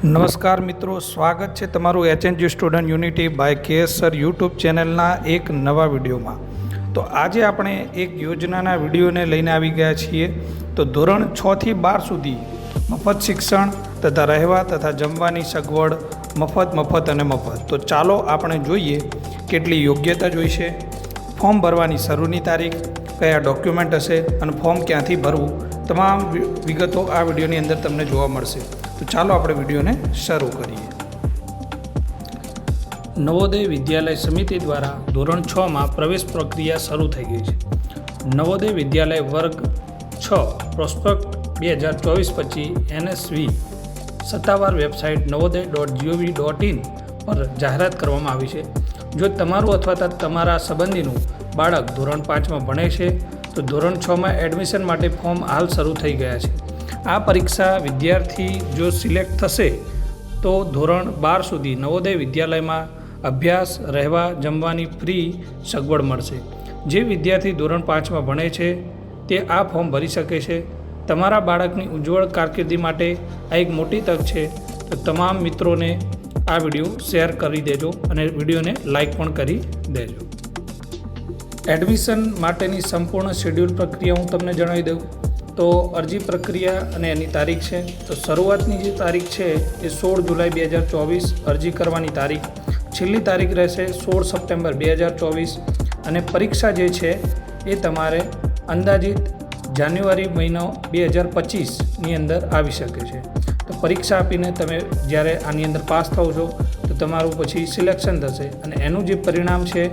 નમસ્કાર મિત્રો, સ્વાગત છે તમારું HNG student unity by KS sir YouTube ચેનલના એક નવા વિડીયોમાં। તો આજે આપણે એક યોજનાના વિડીયોને લઈને આવી ગયા છીએ। તો ધોરણ 6 થી 12 સુધી મફત શિક્ષણ તથા રહેવા તથા જમવાની સગવડ મફત અને મફત। તો ચાલો આપણે જોઈએ કેટલી યોગ્યતા જોઈશે, ફોર્મ ભરવાની શરૂની તારીખ, કયા ડોક્યુમેન્ટ હશે અને ફોર્મ ક્યાંથી ભરવું, તમામ વિગતો આ વિડીયોની અંદર તમને જોવા મળશે। તો ચાલો આપણે વિડીયોને શરૂ કરીએ। નવોદય વિદ્યાલય સમિતિ દ્વારા ધોરણ 6માં પ્રવેશ પ્રક્રિયા શરૂ થઈ ગઈ છે। નવોદય વિદ્યાલય વર્ગ 6 પ્રોસ્પેક્ટ 2024-25 NSV સત્તાવાર વેબસાઇટ navodaya.gov.in પર જાહેરાત કરવામાં આવી છે। જો તમારું અથવા તમારા સંબંધીનું બાળક ધોરણ 5માં ભણે છે તો ધોરણ 6માં એડમિશન માટે ફોર્મ હાલ શરૂ થઈ ગયા છે। આ પરીક્ષા વિદ્યાર્થી જો સિલેક્ટ થશે તો ધોરણ 12 સુધી નવોદય વિદ્યાલયમાં અભ્યાસ, રહેવા, જમવાની ફ્રી સગવડ મળશે। જે વિદ્યાર્થી ધોરણ 5માં ભણે છે તે આ ફોર્મ ભરી શકે છે। તમારા બાળકની ઉજ્જવળ કારકિર્દી માટે આ એક મોટી તક છે। તો તમામ મિત્રોને આ વિડીયો શેર કરી દેજો અને વિડીયોને લાઈક પણ કરી દેજો। એડમિશન માટેની સંપૂર્ણ શેડ્યુલ પ્રક્રિયા હું તમને જણાવી દઉં તો અરજી પ્રક્રિયા અને એની તારીખ છે। તો શરૂઆતની જે તારીખ છે એ 16 જુલાઈ 2024 અરજી કરવાની તારીખ, છેલ્લી તારીખ રહેશે 16 સપ્ટેમ્બર 2024 અને પરીક્ષા જે છે એ તમારે અંદાજિત જાન્યુઆરી મહિનો 2025ની અંદર આવી શકે છે। તો પરીક્ષા આપીને તમે જ્યારે આની અંદર પાસ થાવ છો તો તમારું પછી સિલેક્શન થશે અને એનું જે પરિણામ છે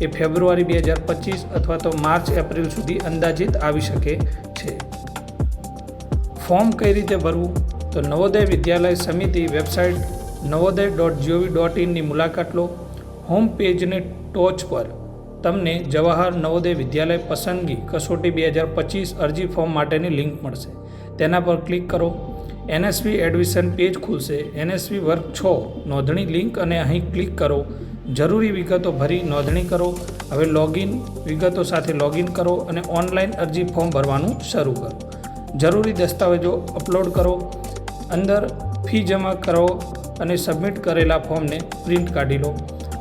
એ ફેબ્રુઆરી 2025 અથવા તો માર્ચ એપ્રિલ સુધી અંદાજિત આવી શકે છે। ફોર્મ કઈ રીતે ભરવું? તો નવોદય વિદ્યાલય સમિતિ વેબસાઇટ navodaya.gov.in ની મુલાકાત લો। હોમ પેજની ટોચ પર તમને જવાહર નવોદય વિદ્યાલય પસંદગી કસોટી 2025 અરજી ફોર્મ માટેની લિંક મળશે, તેના પર ક્લિક કરો। NSV એડમિશન પેજ ખુલશે। NSV વર્ગ 6 નોંધણી લિંક અને અહીં ક્લિક કરો। જરૂરી વિગતો ભરી નોંધણી કરો। હવે લોગિન વિગતો સાથે લોગિન કરો અને ઓનલાઈન અરજી ફોર્મ ભરવાનું શરૂ કરો। જરૂરી દસ્તાવેજો અપલોડ કરો, અંદર ફી જમા કરો અને સબમિટ કરેલા ફોર્મને પ્રિન્ટ કાઢી લો।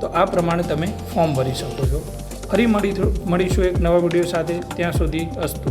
તો આ પ્રમાણે તમે ફોર્મ ભરી શકો છો। ફરી મળીશું એક નવા વિડીયો સાથે, ત્યાં સુધી અસ્તુ।